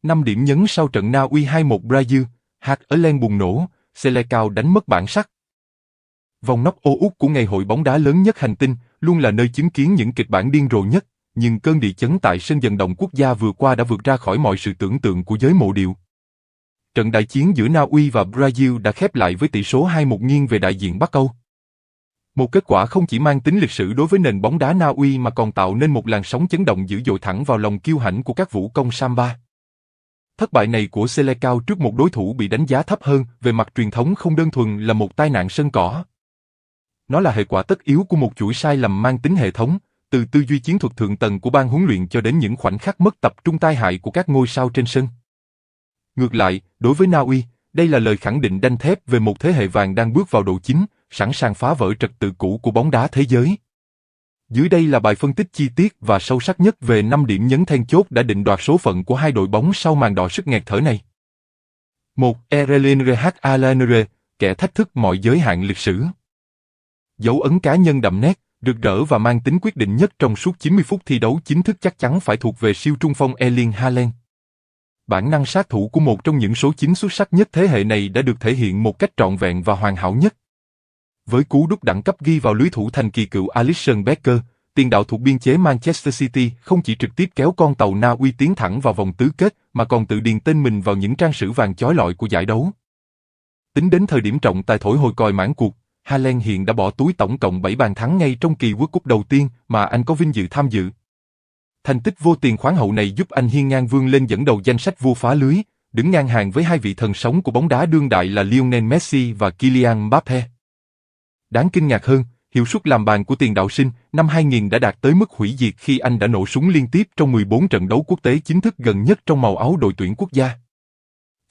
5 điểm nhấn sau trận Na Uy 2-1 Brazil, hạt ở len bùng nổ, Seleção đánh mất bản sắc. Vòng knock-out của ngày hội bóng đá lớn nhất hành tinh, luôn là nơi chứng kiến những kịch bản điên rồ nhất, nhưng cơn địa chấn tại sân vận động quốc gia vừa qua đã vượt ra khỏi mọi sự tưởng tượng của giới mộ điệu. Trận đại chiến giữa Na Uy và Brazil đã khép lại với tỷ số 2-1 nghiêng về đại diện Bắc Âu. Một kết quả không chỉ mang tính lịch sử đối với nền bóng đá Na Uy mà còn tạo nên một làn sóng chấn động dữ dội thẳng vào lòng kiêu hãnh của các vũ công Samba. Thất bại này của Seleção trước một đối thủ bị đánh giá thấp hơn về mặt truyền thống không đơn thuần là một tai nạn sân cỏ. Nó là hệ quả tất yếu của một chuỗi sai lầm mang tính hệ thống, từ tư duy chiến thuật thượng tầng của ban huấn luyện cho đến những khoảnh khắc mất tập trung tai hại của các ngôi sao trên sân. Ngược lại, đối với Na Uy, đây là lời khẳng định đanh thép về một thế hệ vàng đang bước vào độ chín, sẵn sàng phá vỡ trật tự cũ của bóng đá thế giới. Dưới đây là bài phân tích chi tiết và sâu sắc nhất về 5 điểm nhấn then chốt đã định đoạt số phận của hai đội bóng sau màn đỏ sức nghẹt thở này. 1. Erlenrecht, kẻ thách thức mọi giới hạn lịch sử. Dấu ấn cá nhân đậm nét, rực rỡ và mang tính quyết định nhất trong suốt 90 phút thi đấu chính thức chắc chắn phải thuộc về siêu trung phong Erling Haaland. Bản năng sát thủ của một trong những số 9 xuất sắc nhất thế hệ này đã được thể hiện một cách trọn vẹn và hoàn hảo nhất. Với cú đúp đẳng cấp ghi vào lưới thủ thành kỳ cựu Alisson Becker, tiền đạo thuộc biên chế Manchester City không chỉ trực tiếp kéo con tàu Na Uy tiến thẳng vào vòng tứ kết mà còn tự điền tên mình vào những trang sử vàng chói lọi của giải đấu. Tính đến thời điểm trọng tài thổi hồi còi mãn cuộc, Haaland hiện đã bỏ túi tổng cộng 7 bàn thắng ngay trong kỳ World Cup đầu tiên mà anh có vinh dự tham dự. Thành tích vô tiền khoáng hậu này giúp anh hiên ngang vươn lên dẫn đầu danh sách vua phá lưới, đứng ngang hàng với hai vị thần sống của bóng đá đương đại là Lionel Messi và Kylian Mbappé. Đáng kinh ngạc hơn, hiệu suất làm bàn của tiền đạo sinh năm 2000 đã đạt tới mức hủy diệt khi anh đã nổ súng liên tiếp trong 14 trận đấu quốc tế chính thức gần nhất trong màu áo đội tuyển quốc gia.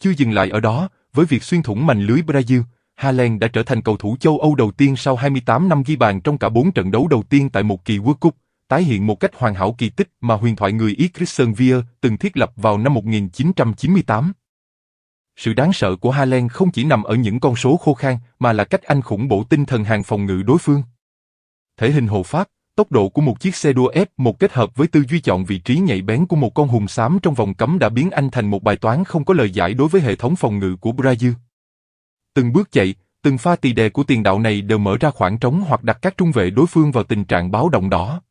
Chưa dừng lại ở đó, với việc xuyên thủng mành lưới Brazil, Haaland đã trở thành cầu thủ châu Âu đầu tiên sau 28 năm ghi bàn trong cả 4 trận đấu đầu tiên tại một kỳ World Cup, tái hiện một cách hoàn hảo kỳ tích mà huyền thoại người Ý Christian Vier từng thiết lập vào năm 1998. Sự đáng sợ của Haaland không chỉ nằm ở những con số khô khan mà là cách anh khủng bố tinh thần hàng phòng ngự đối phương. Thể hình hộ pháp, tốc độ của một chiếc xe đua F1 kết hợp với tư duy chọn vị trí nhạy bén của một con hùng xám trong vòng cấm đã biến anh thành một bài toán không có lời giải đối với hệ thống phòng ngự của Brazil. Từng bước chạy, từng pha tì đè của tiền đạo này đều mở ra khoảng trống hoặc đặt các trung vệ đối phương vào tình trạng báo động đỏ.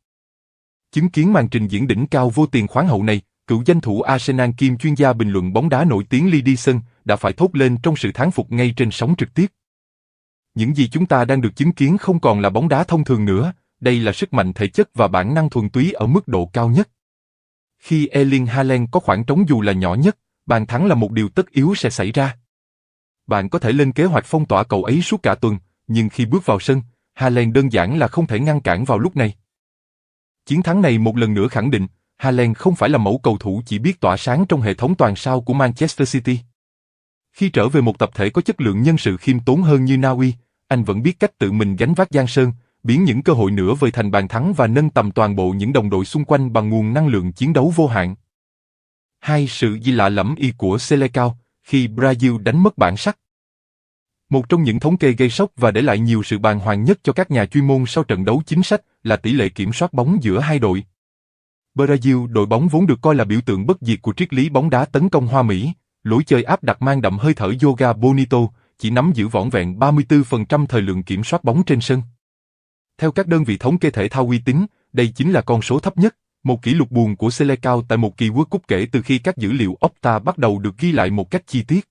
Chứng kiến màn trình diễn đỉnh cao vô tiền khoáng hậu này, cựu danh thủ Arsenal kiêm chuyên gia bình luận bóng đá nổi tiếng Lee Dixon đã phải thốt lên trong sự thán phục ngay trên sóng trực tiếp. Những gì chúng ta đang được chứng kiến không còn là bóng đá thông thường nữa, đây là sức mạnh thể chất và bản năng thuần túy ở mức độ cao nhất. Khi Erling Haaland có khoảng trống dù là nhỏ nhất, bàn thắng là một điều tất yếu sẽ xảy ra. Bạn có thể lên kế hoạch phong tỏa cậu ấy suốt cả tuần, nhưng khi bước vào sân, Haaland đơn giản là không thể ngăn cản vào lúc này. Chiến thắng này một lần nữa khẳng định, Haaland không phải là mẫu cầu thủ chỉ biết tỏa sáng trong hệ thống toàn sao của Manchester City. Khi trở về một tập thể có chất lượng nhân sự khiêm tốn hơn như Na Uy, anh vẫn biết cách tự mình gánh vác giang sơn, biến những cơ hội nửa vời thành bàn thắng và nâng tầm toàn bộ những đồng đội xung quanh bằng nguồn năng lượng chiến đấu vô hạn. 2. Sự lạ lẫm y của Seleção khi Brazil đánh mất bản sắc. Một trong những thống kê gây sốc và để lại nhiều sự bàng hoàng nhất cho các nhà chuyên môn sau trận đấu chính sách là tỷ lệ kiểm soát bóng giữa hai đội. Brazil, đội bóng vốn được coi là biểu tượng bất diệt của triết lý bóng đá tấn công hoa Mỹ, lối chơi áp đặt mang đậm hơi thở yoga bonito, chỉ nắm giữ vỏn vẹn 34% thời lượng kiểm soát bóng trên sân. Theo các đơn vị thống kê thể thao uy tín, đây chính là con số thấp nhất, một kỷ lục buồn của Seleção tại một kỳ World Cup kể từ khi các dữ liệu Opta bắt đầu được ghi lại một cách chi tiết.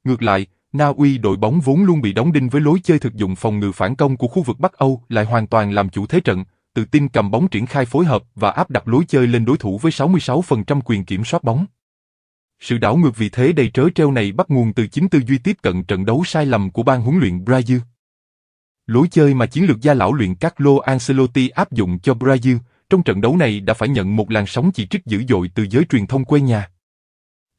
Ngược lại, Na Uy, đội bóng vốn luôn bị đóng đinh với lối chơi thực dụng phòng ngự phản công của khu vực Bắc Âu, lại hoàn toàn làm chủ thế trận, tự tin cầm bóng triển khai phối hợp và áp đặt lối chơi lên đối thủ với 66% quyền kiểm soát bóng. Sự đảo ngược vị thế đầy trớ trêu này bắt nguồn từ chính tư duy tiếp cận trận đấu sai lầm của ban huấn luyện Brazil. Lối chơi mà chiến lược gia lão luyện Carlo Ancelotti áp dụng cho Brazil trong trận đấu này đã phải nhận một làn sóng chỉ trích dữ dội từ giới truyền thông quê nhà.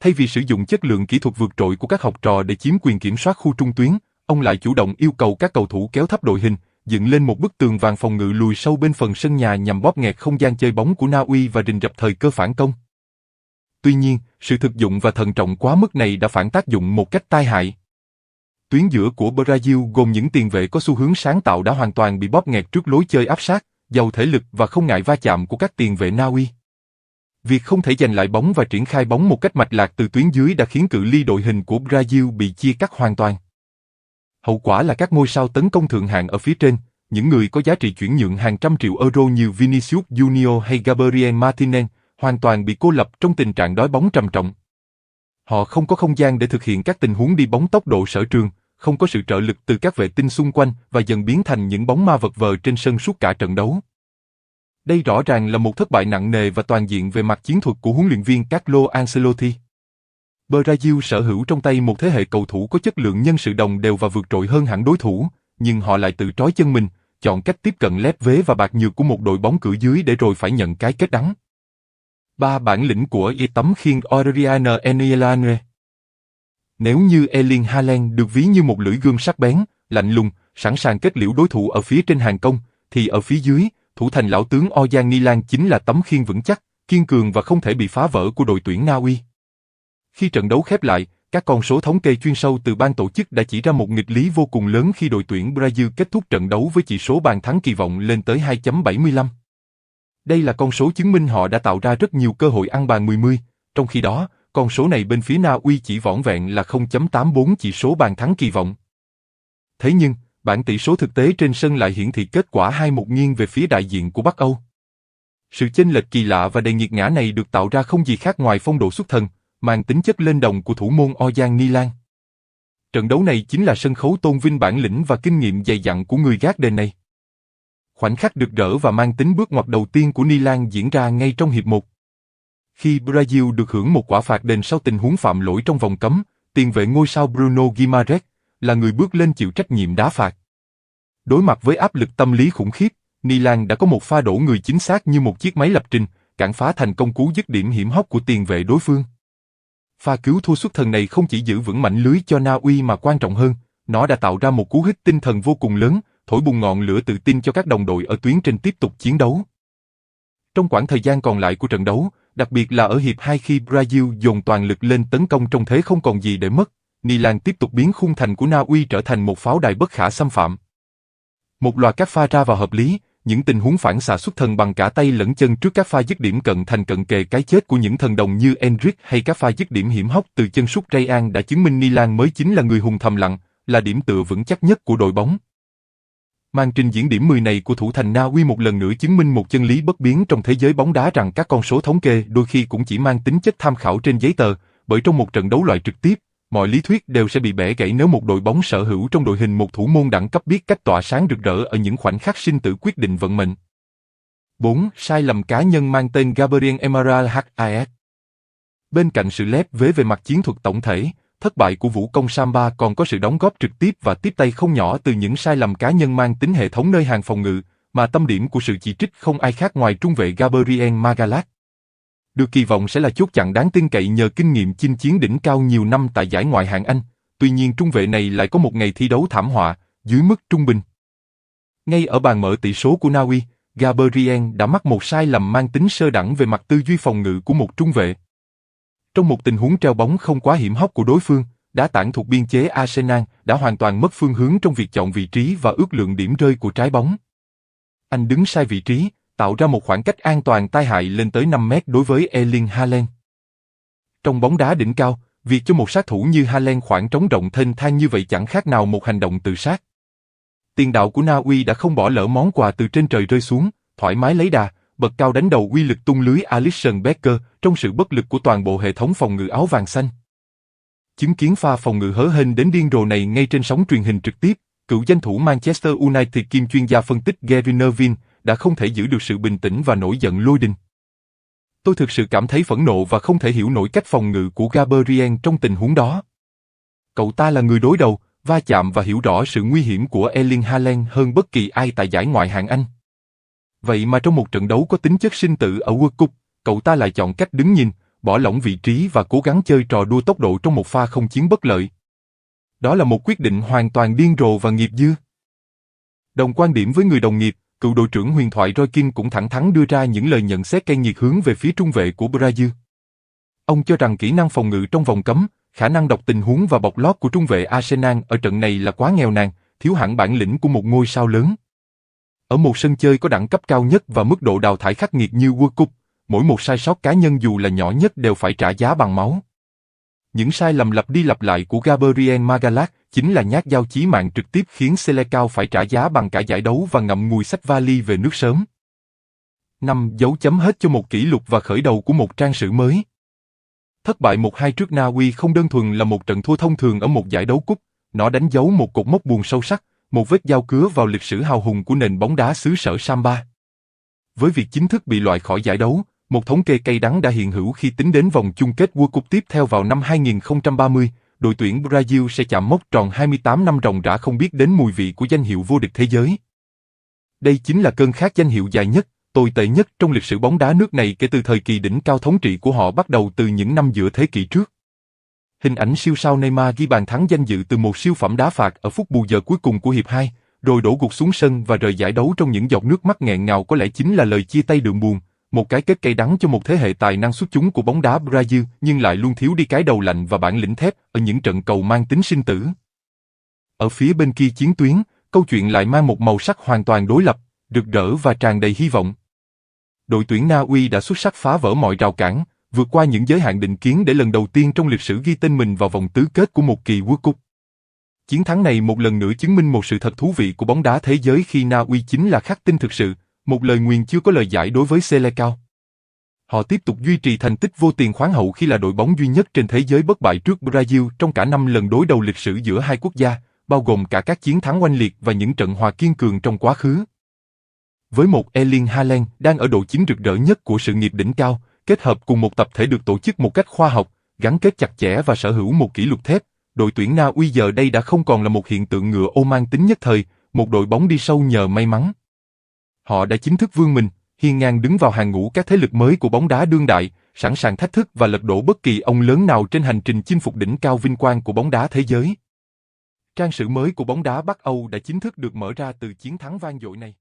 Thay vì sử dụng chất lượng kỹ thuật vượt trội của các học trò để chiếm quyền kiểm soát khu trung tuyến, ông lại chủ động yêu cầu các cầu thủ kéo thấp đội hình, dựng lên một bức tường vàng phòng ngự lùi sâu bên phần sân nhà nhằm bóp nghẹt không gian chơi bóng của Na Uy và rình rập thời cơ phản công. Tuy nhiên, sự thực dụng và thận trọng quá mức này đã phản tác dụng một cách tai hại. Tuyến giữa của Brazil gồm những tiền vệ có xu hướng sáng tạo đã hoàn toàn bị bóp nghẹt trước lối chơi áp sát, giàu thể lực và không ngại va chạm của các tiền vệ Na Uy. Việc không thể giành lại bóng và triển khai bóng một cách mạch lạc từ tuyến dưới đã khiến cự ly đội hình của Brazil bị chia cắt hoàn toàn. Hậu quả là các ngôi sao tấn công thượng hạng ở phía trên, những người có giá trị chuyển nhượng hàng trăm triệu euro như Vinicius Junior hay Gabriel Martinez, hoàn toàn bị cô lập trong tình trạng đói bóng trầm trọng. Họ không có không gian để thực hiện các tình huống đi bóng tốc độ sở trường, không có sự trợ lực từ các vệ tinh xung quanh và dần biến thành những bóng ma vật vờ trên sân suốt cả trận đấu. Đây rõ ràng là một thất bại nặng nề và toàn diện về mặt chiến thuật của huấn luyện viên Carlo Ancelotti. Brazil sở hữu trong tay một thế hệ cầu thủ có chất lượng nhân sự đồng đều và vượt trội hơn hẳn đối thủ, nhưng họ lại tự trói chân mình, chọn cách tiếp cận lép vế và bạc nhược của một đội bóng cửa dưới để rồi phải nhận cái kết đắng. Bản lĩnh của tấm khiên Adriano Enielane. Nếu như Erling Haaland được ví như một lưỡi gươm sắc bén, lạnh lùng, sẵn sàng kết liễu đối thủ ở phía trên hàng công, thì ở phía dưới, thủ thành lão tướng Orjan Nilan chính là tấm khiên vững chắc, kiên cường và không thể bị phá vỡ của đội tuyển Na Uy. Khi trận đấu khép lại, các con số thống kê chuyên sâu từ ban tổ chức đã chỉ ra một nghịch lý vô cùng lớn khi đội tuyển Brazil kết thúc trận đấu với chỉ số bàn thắng kỳ vọng lên tới 2.75. Đây là con số chứng minh họ đã tạo ra rất nhiều cơ hội ăn bàn 10-10, trong khi đó, con số này bên phía Na Uy chỉ vỏn vẹn là 0.84 chỉ số bàn thắng kỳ vọng. Thế nhưng, bảng tỷ số thực tế trên sân lại hiển thị kết quả 2-1 nghiêng về phía đại diện của Bắc Âu. Sự chênh lệch kỳ lạ và đầy nghiệt ngã này được tạo ra không gì khác ngoài phong độ xuất thần, mang tính chất lên đồng của thủ môn Orjan Nilan. Trận đấu này chính là sân khấu tôn vinh bản lĩnh và kinh nghiệm dày dặn của người gác đền này. Khoảnh khắc rực rỡ và mang tính bước ngoặt đầu tiên của Nilan diễn ra ngay trong hiệp 1. Khi Brazil được hưởng một quả phạt đền sau tình huống phạm lỗi trong vòng cấm, tiền vệ ngôi sao Bruno Guimarães là người bước lên chịu trách nhiệm đá phạt. Đối mặt với áp lực tâm lý khủng khiếp, Nilan đã có một pha đổ người chính xác như một chiếc máy lập trình, cản phá thành công cú dứt điểm hiểm hóc của tiền vệ đối phương. Pha cứu thua xuất thần này không chỉ giữ vững mảnh lưới cho Na Uy mà quan trọng hơn, nó đã tạo ra một cú hích tinh thần vô cùng lớn, thổi bùng ngọn lửa tự tin cho các đồng đội ở tuyến trên tiếp tục chiến đấu. Trong quãng thời gian còn lại của trận đấu, đặc biệt là ở hiệp 2 khi Brazil dồn toàn lực lên tấn công trong thế không còn gì để mất, Nilan tiếp tục biến khung thành của Na Uy trở thành một pháo đài bất khả xâm phạm. Một loạt các pha ra vào hợp lý, những tình huống phản xạ xuất thần bằng cả tay lẫn chân trước các pha dứt điểm cận thành cận kề cái chết của những thần đồng như Endrick hay các pha dứt điểm hiểm hóc từ chân sút Ryan đã chứng minh Nilan mới chính là người hùng thầm lặng, là điểm tựa vững chắc nhất của đội bóng. Màn trình diễn điểm 10 này của thủ thành Na Uy một lần nữa chứng minh một chân lý bất biến trong thế giới bóng đá rằng các con số thống kê đôi khi cũng chỉ mang tính chất tham khảo trên giấy tờ, bởi trong một trận đấu loại trực tiếp, mọi lý thuyết đều sẽ bị bẻ gãy nếu một đội bóng sở hữu trong đội hình một thủ môn đẳng cấp biết cách tỏa sáng rực rỡ ở những khoảnh khắc sinh tử quyết định vận mệnh. 4. Sai lầm cá nhân mang tên Gabriel Emerald Has. Bên cạnh sự lép vế về mặt chiến thuật tổng thể, thất bại của Vũ Công Samba còn có sự đóng góp trực tiếp và tiếp tay không nhỏ từ những sai lầm cá nhân mang tính hệ thống nơi hàng phòng ngự, mà tâm điểm của sự chỉ trích không ai khác ngoài trung vệ Gabriel Magalhaes. Được kỳ vọng sẽ là chốt chặn đáng tin cậy nhờ kinh nghiệm chinh chiến đỉnh cao nhiều năm tại giải Ngoại hạng Anh, tuy nhiên trung vệ này lại có một ngày thi đấu thảm họa, dưới mức trung bình. Ngay ở bàn mở tỷ số của Na Uy, Gabriel đã mắc một sai lầm mang tính sơ đẳng về mặt tư duy phòng ngự của một trung vệ. Trong một tình huống treo bóng không quá hiểm hóc của đối phương, đá tản thuộc biên chế Arsenal đã hoàn toàn mất phương hướng trong việc chọn vị trí và ước lượng điểm rơi của trái bóng. Anh đứng sai vị trí, tạo ra một khoảng cách an toàn tai hại lên tới 5 mét đối với Erling Haaland. Trong bóng đá đỉnh cao, việc cho một sát thủ như Haaland khoảng trống rộng thênh thang như vậy chẳng khác nào một hành động tự sát. Tiền đạo của Na Uy đã không bỏ lỡ món quà từ trên trời rơi xuống, thoải mái lấy đà, bật cao đánh đầu uy lực tung lưới Alisson Becker trong sự bất lực của toàn bộ hệ thống phòng ngự áo vàng xanh. Chứng kiến pha phòng ngự hớ hênh đến điên rồ này ngay trên sóng truyền hình trực tiếp, cựu danh thủ Manchester United kiêm chuyên gia phân tích Gary Neville đã không thể giữ được sự bình tĩnh và nổi giận lôi đình. Tôi thực sự cảm thấy phẫn nộ và không thể hiểu nổi cách phòng ngự của Gabriel trong tình huống đó. Cậu ta là người đối đầu, va chạm và hiểu rõ sự nguy hiểm của Erling Haaland hơn bất kỳ ai tại giải Ngoại hạng Anh. Vậy mà trong một trận đấu có tính chất sinh tử ở World Cup, cậu ta lại chọn cách đứng nhìn, bỏ lỏng vị trí và cố gắng chơi trò đua tốc độ trong một pha không chiến bất lợi. Đó là một quyết định hoàn toàn điên rồ và nghiệp dư. Đồng quan điểm với người đồng nghiệp, cựu đội trưởng huyền thoại Roy Keane cũng thẳng thắn đưa ra những lời nhận xét cay nghiệt hướng về phía trung vệ của Brazil. Ông cho rằng kỹ năng phòng ngự trong vòng cấm, khả năng đọc tình huống và bọc lót của trung vệ Arsenal ở trận này là quá nghèo nàn, thiếu hẳn bản lĩnh của một ngôi sao lớn. Ở một sân chơi có đẳng cấp cao nhất và mức độ đào thải khắc nghiệt như World Cup, mỗi một sai sót cá nhân dù là nhỏ nhất đều phải trả giá bằng máu. Những sai lầm lặp đi lặp lại của Gabriel Magallanes chính là nhát dao chí mạng trực tiếp khiến Selecao phải trả giá bằng cả giải đấu và ngậm ngùi xách vali về nước sớm. 5. Dấu chấm hết cho một kỷ lục và khởi đầu của một trang sử mới. Thất bại 1-2 trước Na Uy không đơn thuần là một trận thua thông thường ở một giải đấu cúp, nó đánh dấu một cột mốc buồn sâu sắc, một vết dao cứa vào lịch sử hào hùng của nền bóng đá xứ sở Samba. Với việc chính thức bị loại khỏi giải đấu, một thống kê cay đắng đã hiện hữu khi tính đến vòng chung kết World Cup tiếp theo vào năm 2030, đội tuyển Brazil sẽ chạm mốc tròn 28 năm ròng rã không biết đến mùi vị của danh hiệu vô địch thế giới. Đây chính là cơn khát danh hiệu dài nhất, tồi tệ nhất trong lịch sử bóng đá nước này kể từ thời kỳ đỉnh cao thống trị của họ bắt đầu từ những năm giữa thế kỷ trước. Hình ảnh siêu sao Neymar ghi bàn thắng danh dự từ một siêu phẩm đá phạt ở phút bù giờ cuối cùng của hiệp 2, rồi đổ gục xuống sân và rời giải đấu trong những giọt nước mắt nghẹn ngào có lẽ chính là lời chia tay đượm buồn, một cái kết cay đắng cho một thế hệ tài năng xuất chúng của bóng đá Brazil nhưng lại luôn thiếu đi cái đầu lạnh và bản lĩnh thép ở những trận cầu mang tính sinh tử. Ở phía bên kia chiến tuyến, câu chuyện lại mang một màu sắc hoàn toàn đối lập, rực rỡ và tràn đầy hy vọng. Đội tuyển Na Uy đã xuất sắc phá vỡ mọi rào cản, vượt qua những giới hạn định kiến để lần đầu tiên trong lịch sử ghi tên mình vào vòng tứ kết của một kỳ World Cup. Chiến thắng này một lần nữa chứng minh một sự thật thú vị của bóng đá thế giới khi Na Uy chính là khắc tinh thực sự, một lời nguyền chưa có lời giải đối với Selecao. Họ tiếp tục duy trì thành tích vô tiền khoáng hậu khi là đội bóng duy nhất trên thế giới bất bại trước Brazil trong cả 5 lần đối đầu lịch sử giữa hai quốc gia, bao gồm cả các chiến thắng oanh liệt và những trận hòa kiên cường trong quá khứ. Với một Erling Haaland đang ở độ chín rực rỡ nhất của sự nghiệp đỉnh cao, kết hợp cùng một tập thể được tổ chức một cách khoa học, gắn kết chặt chẽ và sở hữu một kỷ lục thép, đội tuyển Na Uy giờ đây đã không còn là một hiện tượng ngựa ô mang tính nhất thời, một đội bóng đi sâu nhờ may mắn. Họ đã chính thức vươn mình, hiên ngang đứng vào hàng ngũ các thế lực mới của bóng đá đương đại, sẵn sàng thách thức và lật đổ bất kỳ ông lớn nào trên hành trình chinh phục đỉnh cao vinh quang của bóng đá thế giới. Trang sử mới của bóng đá Bắc Âu đã chính thức được mở ra từ chiến thắng vang dội này.